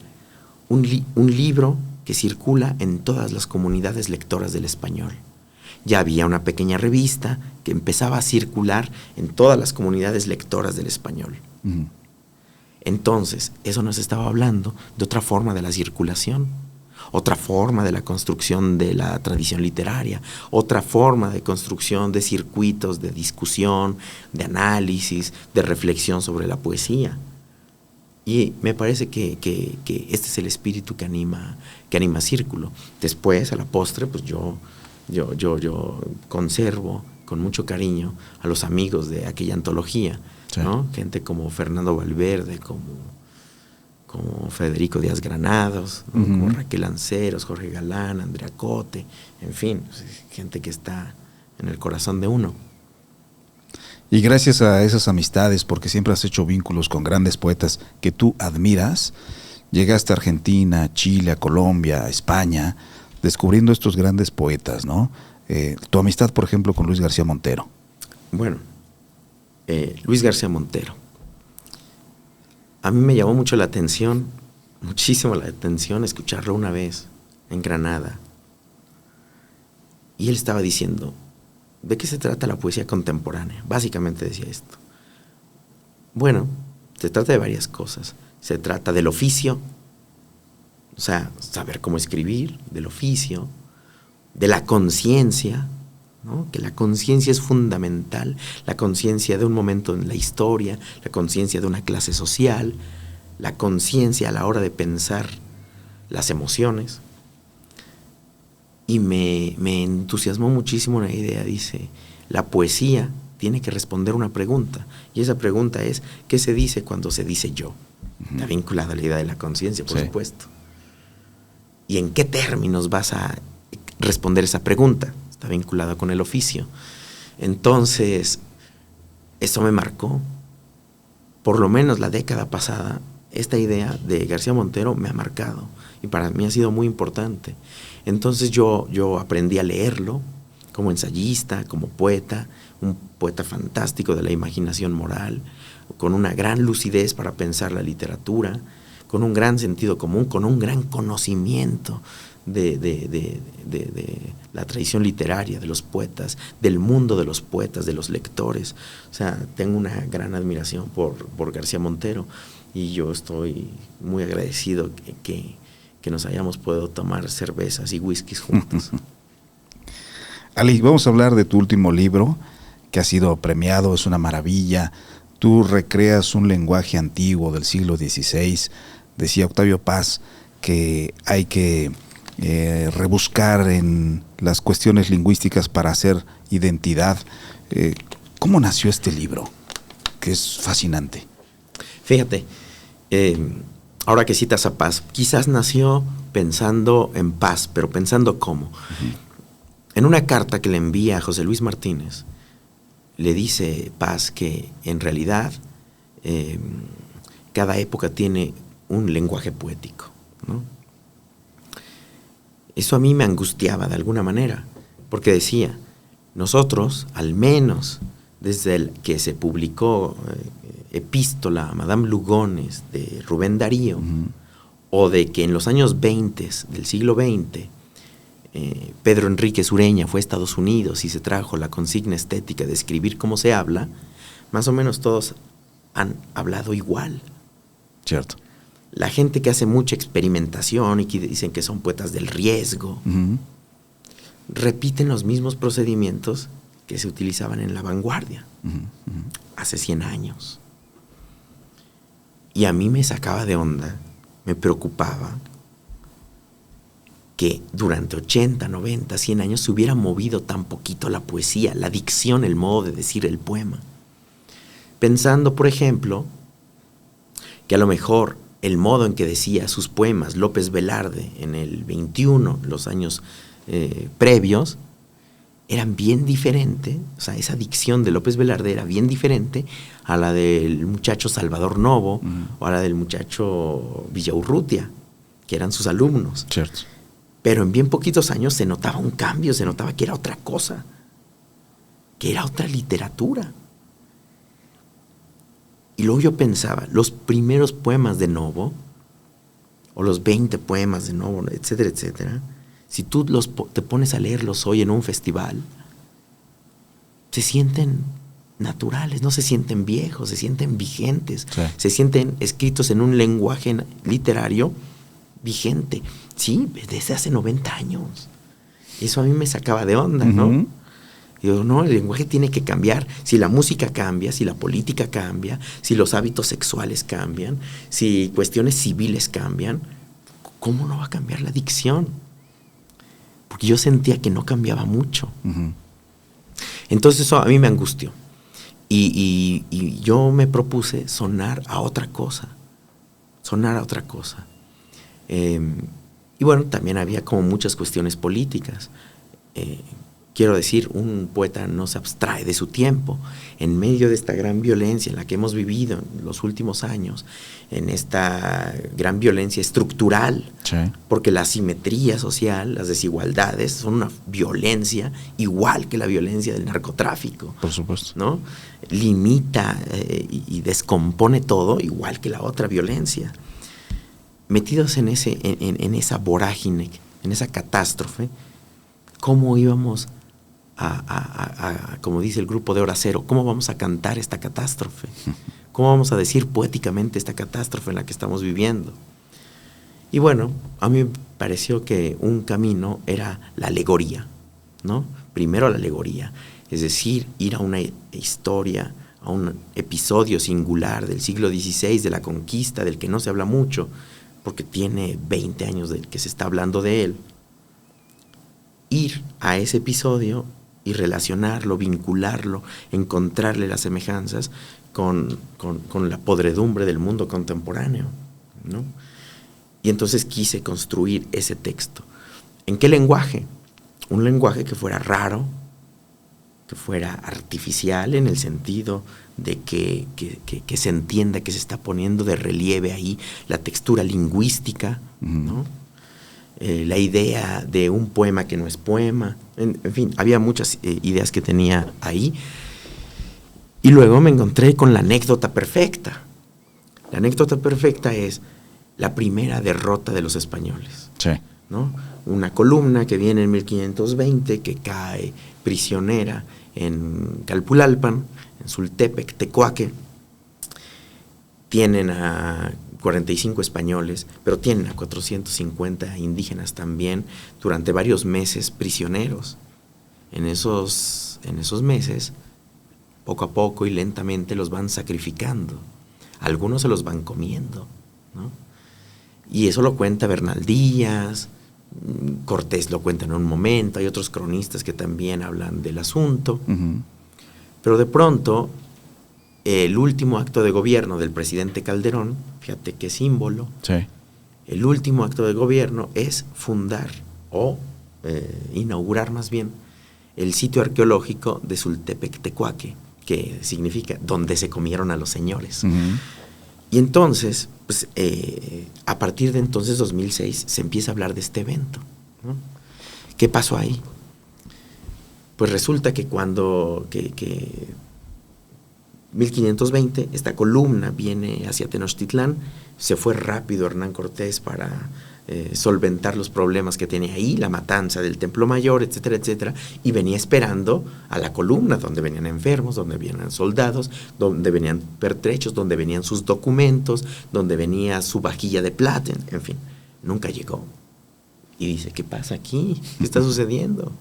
Un libro que circula en todas las comunidades lectoras del español. Ya había una pequeña revista que empezaba a circular en todas las comunidades lectoras del español. Entonces, eso nos estaba hablando de otra forma de la circulación, otra forma de la construcción de la tradición literaria, otra forma de construcción de circuitos de discusión, de análisis, de reflexión sobre la poesía. Y me parece que este es el espíritu que anima Círculo. Después, a la postre, pues yo conservo con mucho cariño a los amigos de aquella antología, sí, ¿no? Gente como Fernando Valverde, como Federico Díaz Granados, ¿no? Como Raquel Lanceros, Jorge Galán, Andrea Cote, en fin, pues, gente que está en el corazón de uno. Y gracias a esas amistades, porque siempre has hecho vínculos con grandes poetas que tú admiras, llegaste a Argentina, a Chile, a Colombia, a España, descubriendo estos grandes poetas, ¿no? Tu amistad, por ejemplo, con Luis García Montero. Bueno, Luis García Montero. A mí me llamó mucho la atención, muchísimo la atención, escucharlo una vez en Granada. Y él estaba diciendo, ¿de qué se trata la poesía contemporánea? Básicamente decía esto. Bueno, se trata de varias cosas. Se trata del oficio, o sea, saber cómo escribir, del oficio, de la conciencia, ¿no? Que la conciencia es fundamental, la conciencia de un momento en la historia, la conciencia de una clase social, la conciencia a la hora de pensar las emociones. Y me entusiasmó muchísimo una idea, dice, la poesía tiene que responder una pregunta, y esa pregunta es, ¿qué se dice cuando se dice yo? Está vinculada a la idea de la conciencia, por supuesto. ¿Y en qué términos vas a responder esa pregunta? Está vinculada con el oficio. Entonces, eso me marcó. Por lo menos la década pasada, esta idea de García Montero me ha marcado, y para mí ha sido muy importante. Entonces yo aprendí a leerlo como ensayista, como poeta, un poeta fantástico de la imaginación moral, con una gran lucidez para pensar la literatura, con un gran sentido común, con un gran conocimiento de la tradición literaria, de los poetas, del mundo de los poetas, de los lectores. O sea, tengo una gran admiración por García Montero, y yo estoy muy agradecido que nos hayamos podido tomar cervezas y whiskies juntos. Ali, vamos a hablar de tu último libro, que ha sido premiado, es una maravilla. Tú recreas un lenguaje antiguo del siglo XVI. Decía Octavio Paz que hay que rebuscar en las cuestiones lingüísticas para hacer identidad. ¿Cómo nació este libro? Que es fascinante. Fíjate, ahora que citas a Paz, quizás nació pensando en paz, pero pensando cómo. Uh-huh. En una carta que le envía a José Luis Martínez, le dice Paz que en realidad cada época tiene un lenguaje poético, ¿no? Eso a mí me angustiaba de alguna manera, porque decía, nosotros, al menos desde el que se publicó Epístola a Madame Lugones de Rubén Darío, uh-huh, o de que en los años 20 del siglo XX Pedro Enríquez Ureña fue a Estados Unidos y se trajo la consigna estética de escribir como se habla, más o menos todos han hablado igual. Cierto. La gente que hace mucha experimentación y que dicen que son poetas del riesgo, uh-huh, repiten los mismos procedimientos que se utilizaban en la vanguardia, uh-huh, uh-huh, hace 100 años. Y a mí me sacaba de onda, me preocupaba que durante 80, 90, 100 años se hubiera movido tan poquito la poesía, la dicción, el modo de decir el poema. Pensando, por ejemplo, que a lo mejor el modo en que decía sus poemas López Velarde en el 21, los años previos, eran bien diferentes. O sea, esa dicción de López Velarde era bien diferente a la del muchacho Salvador Novo, uh-huh, o a la del muchacho Villaurrutia, que eran sus alumnos. Cierto. Pero en bien poquitos años se notaba un cambio, se notaba que era otra cosa, que era otra literatura. Y luego yo pensaba, los primeros poemas de Novo, o los 20 poemas de Novo, etcétera, etcétera, si tú te pones a leerlos hoy en un festival, se sienten naturales, no se sienten viejos, se sienten vigentes, sí, se sienten escritos en un lenguaje literario vigente. Sí, desde hace 90 años. Eso a mí me sacaba de onda, uh-huh, ¿no? Digo, no, el lenguaje tiene que cambiar. Si la música cambia, si la política cambia, si los hábitos sexuales cambian, si cuestiones civiles cambian, ¿cómo no va a cambiar la dicción? Porque yo sentía que no cambiaba mucho. Uh-huh. Entonces eso a mí me angustió. Y yo me propuse sonar a otra cosa. Y bueno, también había como muchas cuestiones políticas. Quiero decir, un poeta no se abstrae de su tiempo. En medio de esta gran violencia en la que hemos vivido en los últimos años, en esta gran violencia estructural, sí, porque la asimetría social, las desigualdades, son una violencia igual que la violencia del narcotráfico. Por supuesto. ¿No? Limita y descompone todo igual que la otra violencia. Metidos en esa vorágine, en esa catástrofe, ¿cómo íbamos como dice el grupo de Hora Cero, cómo vamos a cantar esta catástrofe? ¿Cómo vamos a decir poéticamente esta catástrofe en la que estamos viviendo? Y bueno, a mí me pareció que un camino era la alegoría, ¿no? Primero la alegoría, es decir, ir a una historia, a un episodio singular del siglo XVI, de la conquista, del que no se habla mucho, porque tiene 20 años del que se está hablando de él. Ir a ese episodio y relacionarlo, vincularlo, encontrarle las semejanzas con la podredumbre del mundo contemporáneo, ¿no? Y entonces quise construir ese texto. ¿En qué lenguaje? Un lenguaje que fuera raro, que fuera artificial en el sentido de que se entienda que se está poniendo de relieve ahí la textura lingüística, ¿no? La idea de un poema que no es poema, en fin, había muchas ideas que tenía ahí. Y luego me encontré con la anécdota perfecta. La anécdota perfecta es la primera derrota de los españoles. Sí. ¿no? Una columna que viene en 1520, que cae prisionera en Calpulalpan, en Sultepec, Tecuaque. Tienen a 45 españoles, pero tienen a 450 indígenas también durante varios meses prisioneros. En esos meses, poco a poco y lentamente los van sacrificando. Algunos se los van comiendo, ¿no? Y eso lo cuenta Bernal Díaz, Cortés lo cuenta en un momento, hay otros cronistas que también hablan del asunto. Uh-huh. Pero de pronto, el último acto de gobierno del presidente Calderón, fíjate qué símbolo, Sí. el último acto de gobierno es fundar o inaugurar más bien el sitio arqueológico de Sultepec Tecuaque, que significa donde se comieron a los señores. Uh-huh. Y entonces, pues, a partir de entonces, 2006, se empieza a hablar de este evento, ¿no? ¿Qué pasó ahí? Pues resulta que cuando 1520, esta columna viene hacia Tenochtitlán, se fue rápido Hernán Cortés para solventar los problemas que tenía ahí, la matanza del Templo Mayor, etcétera, etcétera, y venía esperando a la columna, donde venían enfermos, donde venían soldados, donde venían pertrechos, donde venían sus documentos, donde venía su vajilla de plata, en fin, nunca llegó. Y dice, ¿qué pasa aquí? ¿Qué está sucediendo?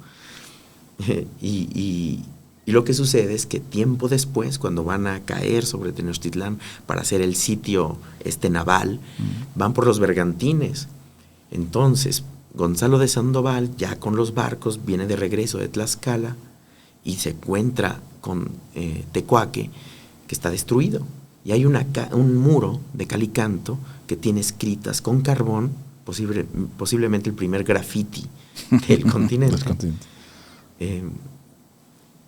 Y lo que sucede es que tiempo después, cuando van a caer sobre Tenochtitlán para hacer el sitio naval, van por los bergantines. Entonces, Gonzalo de Sandoval, ya con los barcos, viene de regreso de Tlaxcala y se encuentra con Tecuaque, que está destruido. Y hay un muro de cal y canto que tiene escritas con carbón, posiblemente el primer graffiti del continente.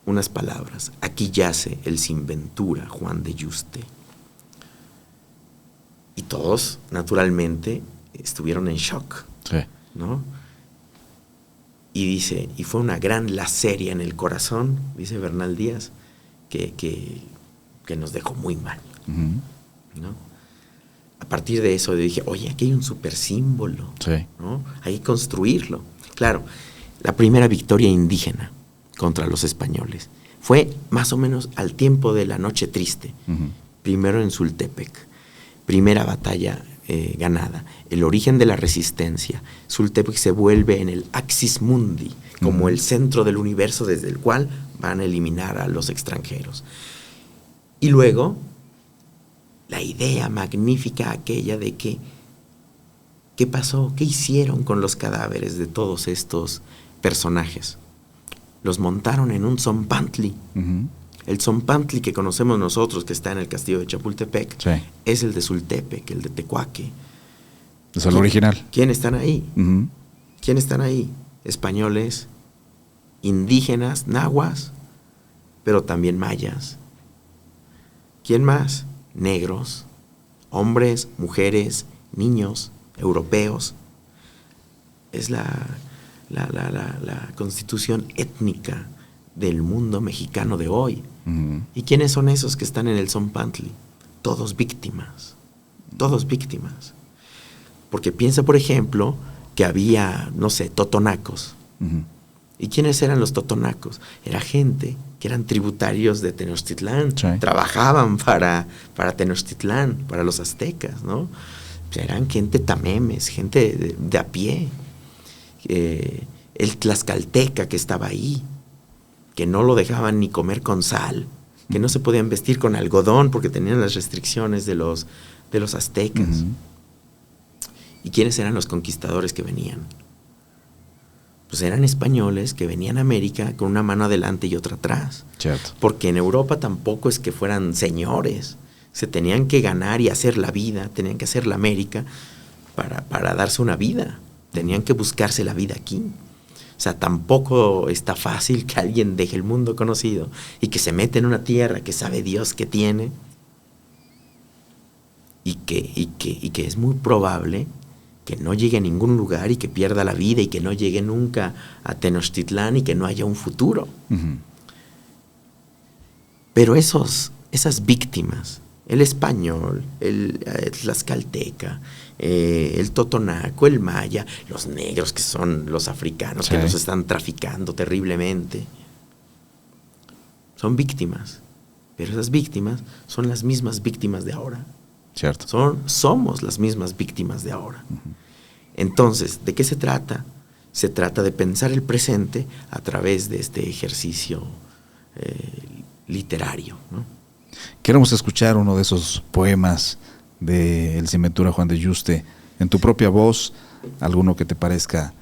Unas palabras: aquí yace el sin ventura Juan de Yuste. Y todos, naturalmente, estuvieron en shock, Sí. ¿no? Y dice, y fue una gran laceria en el corazón, dice Bernal Díaz, que nos dejó muy mal, Uh-huh. ¿no? A partir de eso dije, oye, aquí hay un super símbolo, Sí. ¿no? Hay que construirlo. Claro, la primera victoria indígena contra los españoles fue más o menos al tiempo de la Noche Triste. Uh-huh. Primero en Sultepec, primera batalla ganada, el origen de la resistencia. Sultepec se vuelve en el Axis Mundi, como el centro del universo desde el cual van a eliminar a los extranjeros. Y luego, la idea magnífica aquella de que, ¿qué pasó? ¿Qué hicieron con los cadáveres de todos estos personajes? Los montaron en un zompantli. Uh-huh. El zompantli que conocemos nosotros, que está en el castillo de Chapultepec, Sí. es el de Sultepec, el de Tecuaque. Es el original. ¿Quién están ahí? Uh-huh. ¿Quién están ahí? Españoles, indígenas, nahuas, pero también mayas. ¿Quién más? Negros, hombres, mujeres, niños, europeos. Es la constitución étnica del mundo mexicano de hoy. Uh-huh. ¿Y quiénes son esos que están en el zompantli? Todos víctimas. Todos víctimas. Porque piensa, por ejemplo, que había, no sé, totonacos. Uh-huh. ¿Y quiénes eran los totonacos? Era gente que eran tributarios de Tenochtitlán. Sí. Trabajaban para Tenochtitlán, para los aztecas, ¿no? O sea, eran gente tamemes, gente de a pie. El tlaxcalteca que estaba ahí, que no lo dejaban ni comer con sal, que no se podían vestir con algodón porque tenían las restricciones de los aztecas. Uh-huh. ¿Y quiénes eran los conquistadores que venían? Pues eran españoles que venían a América con una mano adelante y otra atrás. Cierto. Porque en Europa tampoco es que fueran señores. Se tenían que ganar y hacer la vida, tenían que hacer la América para darse una vida. Tenían que buscarse la vida aquí. O sea, tampoco está fácil que alguien deje el mundo conocido y que se mete en una tierra que sabe Dios que tiene y que es muy probable que no llegue a ningún lugar y que pierda la vida y que no llegue nunca a Tenochtitlán y que no haya un futuro. Uh-huh. Pero esas víctimas el español, el tlaxcalteca, el totonaco, el maya, los negros que son los africanos, sí, que los están traficando terriblemente. Son víctimas, pero esas víctimas son las mismas víctimas de ahora. Cierto. Somos las mismas víctimas de ahora. Uh-huh. Entonces, ¿de qué se trata? Se trata de pensar el presente a través de este ejercicio literario, ¿no? Queremos escuchar uno de esos poemas de El Sin Ventura Juan de Yuste en tu propia voz, alguno que te parezca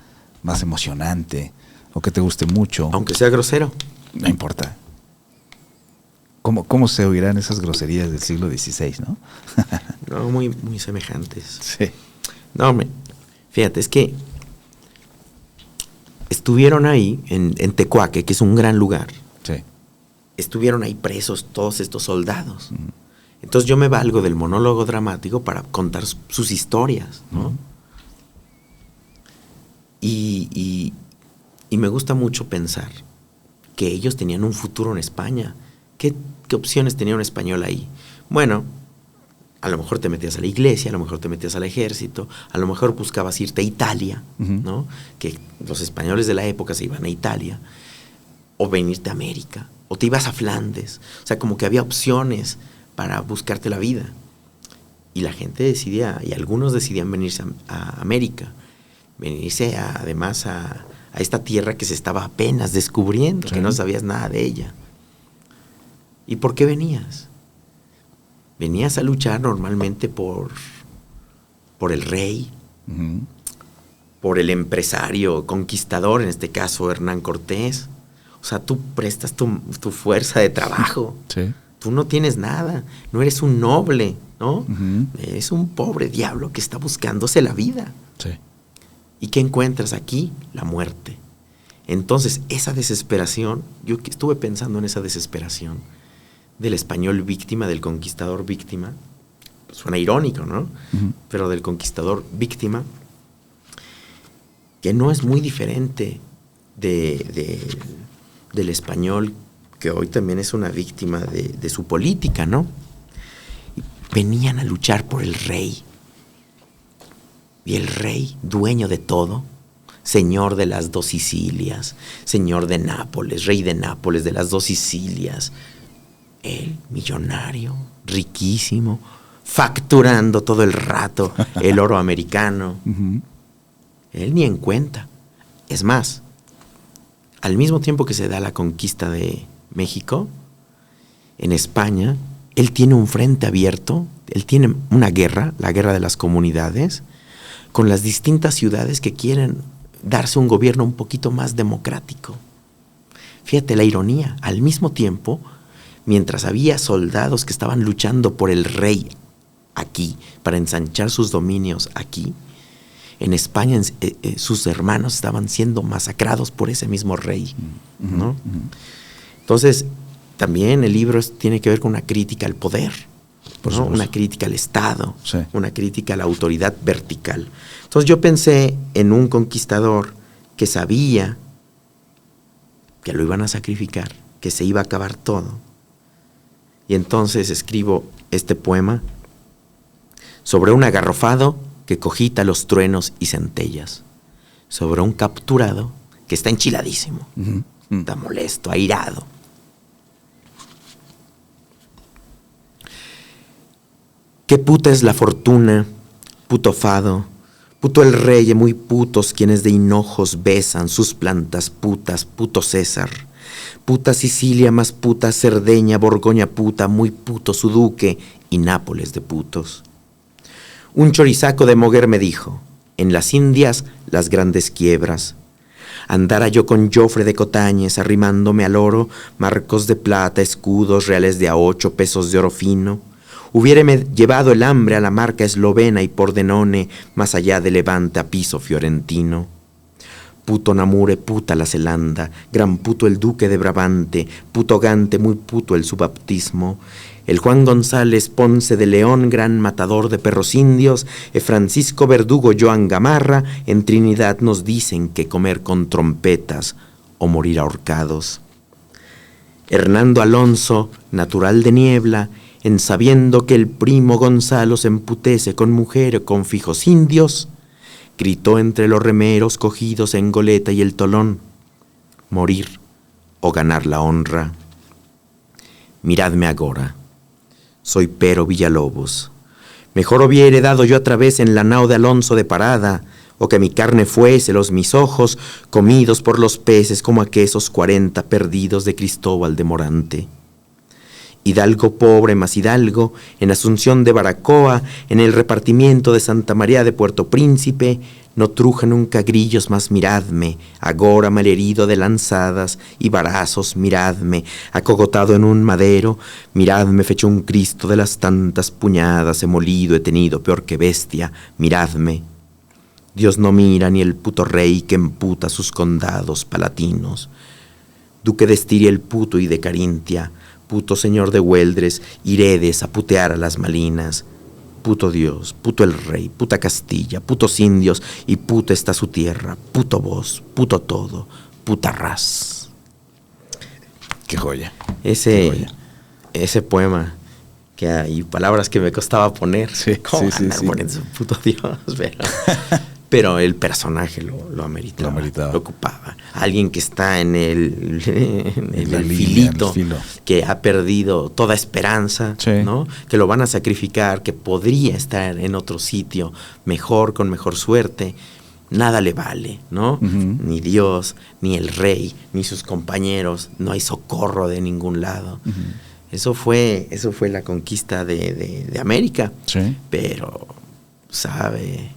más emocionante o que te guste mucho. Aunque sea grosero. No importa. ¿Cómo se oirán esas groserías del siglo XVI, no? No, muy, muy semejantes. Sí. No, hombre, fíjate, es que estuvieron ahí en Tecuaque, que es un gran lugar. Sí. Estuvieron ahí presos todos estos soldados. Entonces yo me valgo del monólogo dramático para contar sus historias, ¿no? Y me gusta mucho pensar que ellos tenían un futuro en España. ¿Qué opciones tenía un español ahí? Bueno, a lo mejor te metías a la iglesia, a lo mejor te metías al ejército, a lo mejor buscabas irte a Italia, ¿no? Que los españoles de la época se iban a Italia, o venirte a América, o te ibas a Flandes. O sea, como que había opciones para buscarte la vida. Y la gente decidía, y algunos decidían venirse a América, venirse además a esta tierra que se estaba apenas descubriendo, sí, que no sabías nada de ella. ¿Y por qué venías? Venías a luchar normalmente por el rey, por el empresario conquistador, en este caso Hernán Cortés. O sea, tú prestas tu fuerza de trabajo. Sí. Tú no tienes nada, no eres un noble, ¿no? Eres un pobre diablo que está buscándose la vida. Sí. ¿Y qué encuentras aquí? La muerte. Entonces, esa desesperación, yo estuve pensando en esa desesperación del español víctima, del conquistador víctima. Suena irónico, ¿no? Pero del conquistador víctima, que no es muy diferente del español, que hoy también es una víctima de su política, ¿no? Venían a luchar por el rey. Y el rey, dueño de todo, señor de las dos Sicilias, señor de Nápoles, rey de Nápoles, de las dos Sicilias, él, millonario, riquísimo, facturando todo el rato el oro americano. Él ni en cuenta. Es más, al mismo tiempo que se da la conquista de México, en España, él tiene un frente abierto, él tiene una guerra, la guerra de las comunidades, con las distintas ciudades que quieren darse un gobierno un poquito más democrático. Fíjate la ironía, al mismo tiempo, mientras había soldados que estaban luchando por el rey aquí, para ensanchar sus dominios aquí, en España sus hermanos estaban siendo masacrados por ese mismo rey, ¿no? Entonces, también el libro tiene que ver con una crítica al poder, ¿no? Una crítica al Estado, sí, una crítica a la autoridad vertical. Entonces yo pensé en un conquistador que sabía que lo iban a sacrificar, que se iba a acabar todo. Y entonces escribo este poema sobre un agarrofado que cogita los truenos y centellas, sobre un capturado que está enchiladísimo, está molesto, airado. Qué puta es la fortuna, puto fado, puto el rey y muy putos quienes de hinojos besan sus plantas putas, puto César. Puta Sicilia más puta Cerdeña, Borgoña puta, muy puto su duque y Nápoles de putos. Un chorizaco de Moguer me dijo, en las Indias las grandes quiebras. Andara yo con Jofre de Cotañes, arrimándome al oro, marcos de plata, escudos, reales de a 8 pesos de oro fino. Hubiéreme llevado el hambre a la marca eslovena y Pordenone, más allá de Levante a piso fiorentino. Puto Namure, puta la Zelanda, gran puto el duque de Brabante, puto Gante, muy puto el su baptismo. El Juan González Ponce de León, gran matador de perros indios, Francisco Verdugo Joan Gamarra, en Trinidad nos dicen que comer con trompetas o morir ahorcados. Hernando Alonso, natural de Niebla, en sabiendo que el primo Gonzalo se emputece con mujer o con fijos indios, gritó entre los remeros cogidos en goleta y el tolón, morir o ganar la honra. Miradme agora, soy Pero Villalobos. Mejor hubiera dado yo a través en la nao de Alonso de Parada, o que mi carne fuese los mis ojos comidos por los peces como aquesos 40 perdidos de Cristóbal de Morante. Hidalgo pobre más hidalgo, en Asunción de Baracoa, en el repartimiento de Santa María de Puerto Príncipe, no truja nunca grillos, mas miradme, agora malherido de lanzadas y varazos, miradme, acogotado en un madero, miradme fecho un Cristo de las tantas puñadas, he molido, he tenido peor que bestia, miradme. Dios no mira ni el puto rey que emputa sus condados palatinos. Duque de Estiria el puto y de Carintia, puto señor de Hueldres, iredes a putear a las Malinas. Puto Dios, puto el rey, puta Castilla, putos indios y puta está su tierra, puto vos, puto todo, puta ras. Qué joya. Ese poema que hay palabras que me costaba poner. Sí, ¿Cómo andar poniendo su puto Dios? Pero el personaje lo ameritaba, lo ocupaba. Alguien que está en el filito, que ha perdido toda esperanza, sí, ¿no? Que lo van a sacrificar, que podría estar en otro sitio mejor, con mejor suerte. Nada le vale, ¿no? Uh-huh. Ni Dios, ni el rey, ni sus compañeros. No hay socorro de ningún lado. Uh-huh. Eso fue la conquista de América. Sí. Pero sabe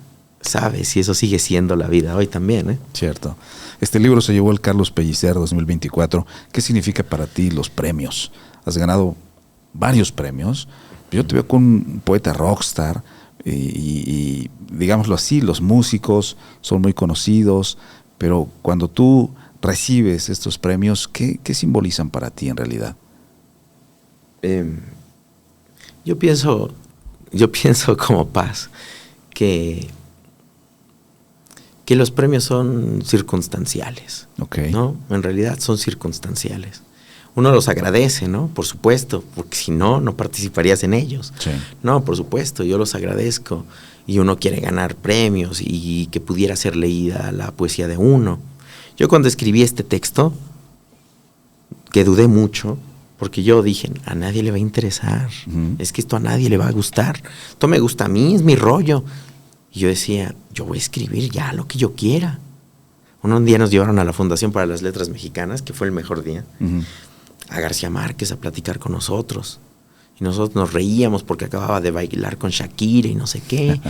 si eso sigue siendo la vida hoy también, ¿eh? Cierto. Este libro se llevó el Carlos Pellicer 2024. ¿Qué significa para ti los premios? Has ganado varios premios. Yo te veo con un poeta rockstar y digámoslo así, los músicos son muy conocidos, pero cuando tú recibes estos premios, ¿qué simbolizan para ti en realidad? Yo pienso como Paz que los premios son circunstanciales, okay, ¿no? En realidad son circunstanciales. Uno los agradece, ¿no? Por supuesto, porque si no participarías en ellos. Sí. No, por supuesto, yo los agradezco. Y uno quiere ganar premios y que pudiera ser leída la poesía de uno. Yo cuando escribí este texto, que dudé mucho, porque yo dije, a nadie le va a interesar. Uh-huh. Es que esto a nadie le va a gustar. Esto me gusta a mí, es mi rollo. Y yo decía, yo voy a escribir ya lo que yo quiera. Un día nos llevaron a la Fundación para las Letras Mexicanas, que fue el mejor día, uh-huh, a García Márquez a platicar con nosotros. Y nosotros nos reíamos porque acababa de bailar con Shakira y no sé qué.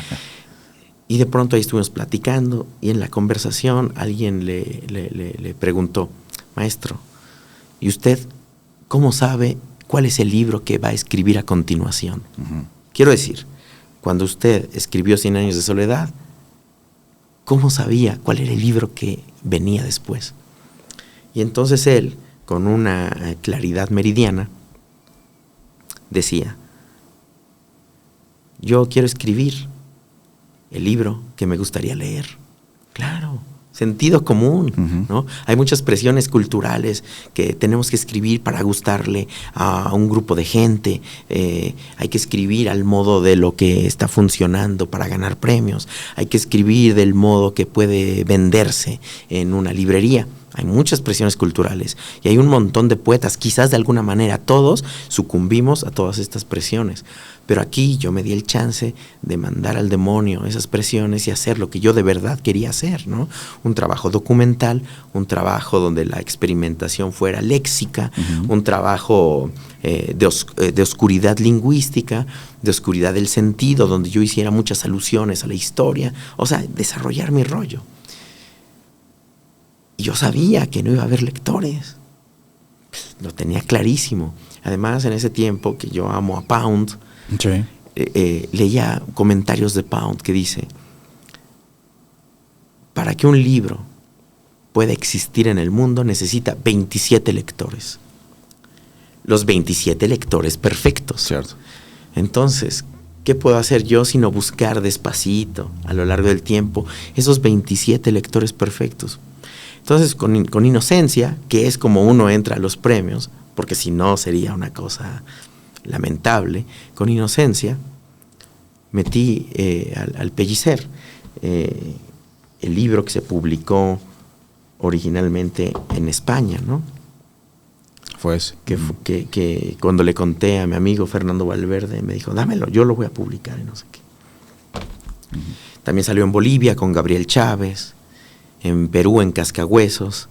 Y de pronto ahí estuvimos platicando y en la conversación alguien le preguntó, maestro, ¿y usted cómo sabe cuál es el libro que va a escribir a continuación? Uh-huh. Quiero decir, cuando usted escribió 100 años de soledad, ¿cómo sabía cuál era el libro que venía después? Y entonces él, con una claridad meridiana, decía, yo quiero escribir el libro que me gustaría leer. Claro, sentido común, uh-huh, ¿no? Hay muchas presiones culturales que tenemos que escribir para gustarle a un grupo de gente. Hay que escribir al modo de lo que está funcionando para ganar premios. Hay que escribir del modo que puede venderse en una librería. Hay muchas presiones culturales y hay un montón de poetas, quizás de alguna manera todos sucumbimos a todas estas presiones. Pero aquí yo me di el chance de mandar al demonio esas presiones y hacer lo que yo de verdad quería hacer, ¿no? Un trabajo documental, un trabajo donde la experimentación fuera léxica, uh-huh, un trabajo de oscuridad lingüística, de oscuridad del sentido, donde yo hiciera muchas alusiones a la historia, o sea, desarrollar mi rollo. Y yo sabía que no iba a haber lectores, lo tenía clarísimo. Además, en ese tiempo que yo amo a Pound, sí, leía comentarios de Pound que dice, para que un libro pueda existir en el mundo necesita 27 lectores. Los 27 lectores perfectos. Cierto. Entonces, ¿qué puedo hacer yo sino buscar despacito a lo largo del tiempo esos 27 lectores perfectos? Entonces, con inocencia, que es como uno entra a los premios, porque si no sería una cosa lamentable, con inocencia, metí al Pellicer, el libro que se publicó originalmente en España, ¿no? Fue ese. Que cuando le conté a mi amigo Fernando Valverde, me dijo, dámelo, yo lo voy a publicar y no sé qué. También salió en Bolivia con Gabriel Chávez, en Perú en Cascahuesos,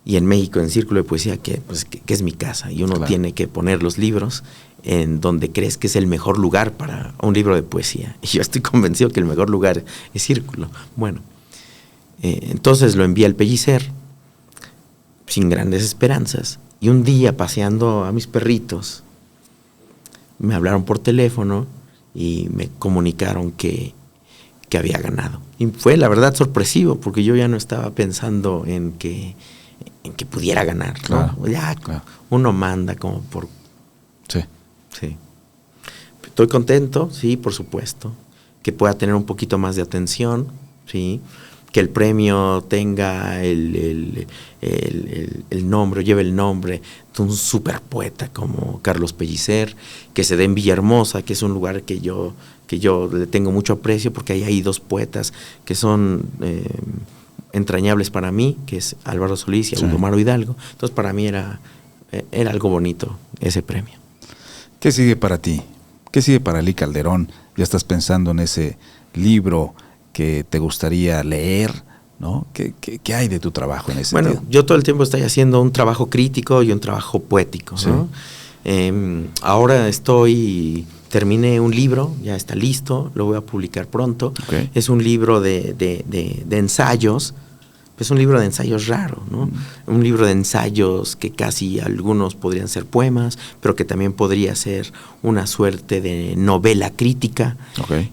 y en México en Círculo de Poesía, que es mi casa, y uno tiene que poner los libros en donde crees que es el mejor lugar para un libro de poesía. Y yo estoy convencido que el mejor lugar es Círculo. Bueno, entonces lo envié al Pellicer, sin grandes esperanzas, y un día paseando a mis perritos, me hablaron por teléfono y me comunicaron que había ganado. Y fue la verdad sorpresivo, porque yo ya no estaba pensando en que pudiera ganar, ¿no? Claro, ya claro. Uno manda como por... Sí. Sí. Estoy contento, sí, por supuesto. Que pueda tener un poquito más de atención, sí. Que el premio tenga el nombre, lleve el nombre de un super poeta como Carlos Pellicer, que se dé en Villahermosa, que es un lugar que yo le tengo mucho aprecio, porque ahí hay dos poetas que son entrañables para mí, que es Álvaro Solís y Audomaro Hidalgo. Entonces para mí era algo bonito ese premio. ¿Qué sigue para ti? ¿Qué sigue para Alí Calderón? ¿Ya estás pensando en ese libro que te gustaría leer, ¿no? ¿Qué hay de tu trabajo en ese sentido? Bueno, yo todo el tiempo estoy haciendo un trabajo crítico y un trabajo poético, ¿no? Ahora terminé un libro, ya está listo, lo voy a publicar pronto. Okay. Es un libro de ensayos, es un libro de ensayos raro, ¿no? Un libro de ensayos que casi algunos podrían ser poemas, pero que también podría ser una suerte de novela crítica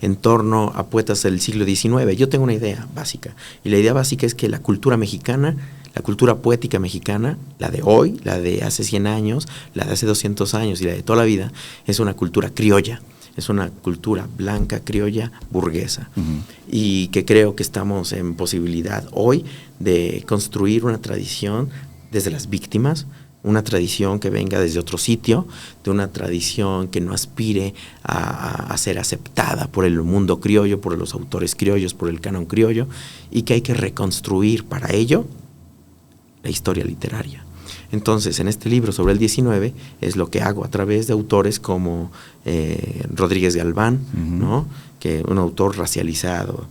en torno a poetas del siglo XIX. Yo tengo una idea básica, y la idea básica es que la cultura mexicana, la cultura poética mexicana, la de hoy, la de hace 100 años, la de hace 200 años y la de toda la vida, es una cultura criolla. Es una cultura blanca, criolla, burguesa. Y que creo que estamos en posibilidad hoy de construir una tradición desde las víctimas, una tradición que venga desde otro sitio, de una tradición que no aspire a ser aceptada por el mundo criollo, por los autores criollos, por el canon criollo, y que hay que reconstruir para ello la historia literaria. Entonces, en este libro sobre el 19 es lo que hago a través de autores como Rodríguez Galván, ¿no? Que un autor racializado,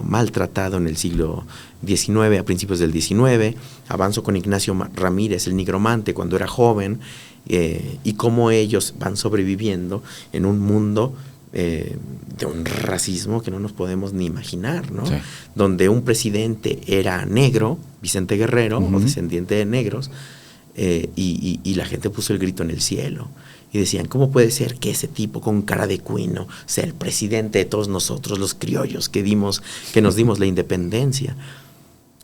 maltratado en el siglo XIX, a principios del XIX. Avanzo con Ignacio Ramírez, el nigromante, cuando era joven, y cómo ellos van sobreviviendo en un mundo de un racismo que no nos podemos ni imaginar, ¿no? Sí. Donde un presidente era negro, Vicente Guerrero, o descendiente de negros, y la gente puso el grito en el cielo. Y decían, ¿cómo puede ser que ese tipo con cara de cuino sea el presidente de todos nosotros, los criollos, que nos dimos la independencia?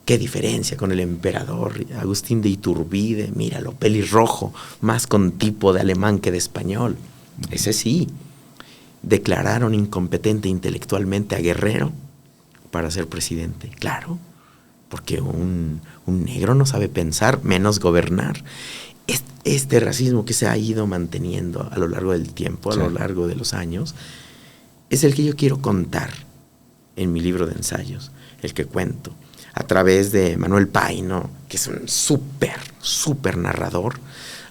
Qué diferencia con el emperador Agustín de Iturbide, míralo, pelirrojo, más con tipo de alemán que de español. Ese sí. Declararon incompetente intelectualmente a Guerrero para ser presidente. Claro, porque un negro no sabe pensar, menos gobernar. Este racismo que se ha ido manteniendo a lo largo del tiempo, a lo largo de los años, es el que yo quiero contar en mi libro de ensayos, el que cuento a través de Manuel Paino, que es un súper narrador,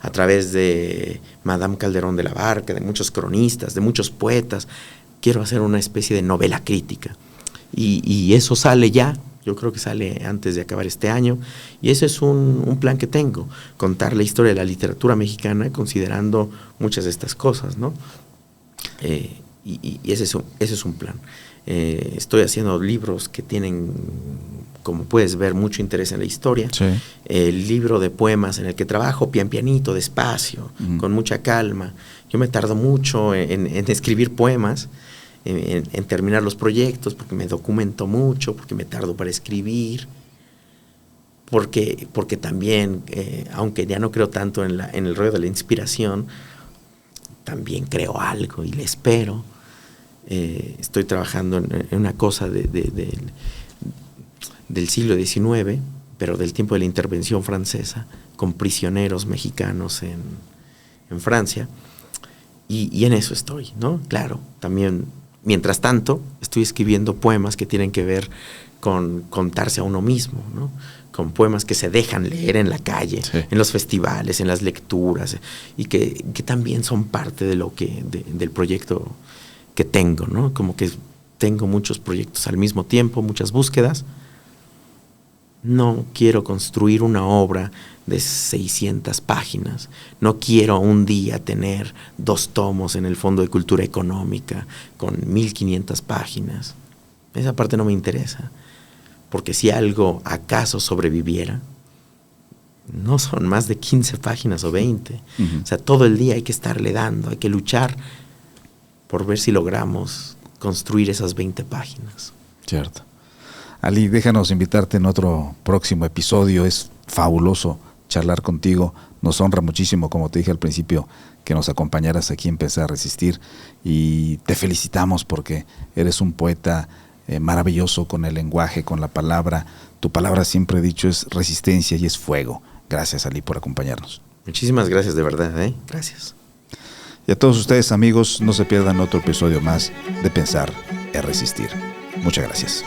a través de Madame Calderón de la Barca, de muchos cronistas, de muchos poetas. Quiero hacer una especie de novela crítica. Y eso sale ya, yo creo que sale antes de acabar este año, y ese es un plan que tengo, contar la historia de la literatura mexicana considerando muchas de estas cosas, ¿no? Y ese es un plan. Estoy haciendo libros que tienen, como puedes ver, mucho interés en la historia. Sí. El libro de poemas en el que trabajo pian pianito, despacio, con mucha calma. Yo me tardo mucho en escribir poemas, en terminar los proyectos, porque me documento mucho, porque me tardo para escribir, porque también, aunque ya no creo tanto en el rollo de la inspiración, también creo algo y le espero. Estoy trabajando en una cosa del siglo XIX, pero del tiempo de la intervención francesa, con prisioneros mexicanos en Francia, y en eso estoy, ¿no? Claro, también, mientras tanto, estoy escribiendo poemas que tienen que ver con contarse a uno mismo, ¿no? Con poemas que se dejan leer en la calle, sí, en los festivales, en las lecturas, y que también son parte de del proyecto que tengo, ¿no? Como que tengo muchos proyectos al mismo tiempo, muchas búsquedas. No quiero construir una obra de 600 páginas. No quiero un día tener 2 tomos en el Fondo de Cultura Económica con 1500 páginas. Esa parte no me interesa. Porque si algo acaso sobreviviera, no son más de 15 páginas o 20. Uh-huh. O sea, todo el día hay que estarle dando, hay que luchar por ver si logramos construir esas 20 páginas. Cierto. Ali, déjanos invitarte en otro próximo episodio. Es fabuloso charlar contigo. Nos honra muchísimo, como te dije al principio, que nos acompañaras aquí en Pensar Resistir. Y te felicitamos porque eres un poeta maravilloso con el lenguaje, con la palabra. Tu palabra, siempre he dicho, es resistencia y es fuego. Gracias, Ali, por acompañarnos. Muchísimas gracias, de verdad, ¿eh? Gracias. Y a todos ustedes, amigos, no se pierdan otro episodio más de Pensar es Resistir. Muchas gracias.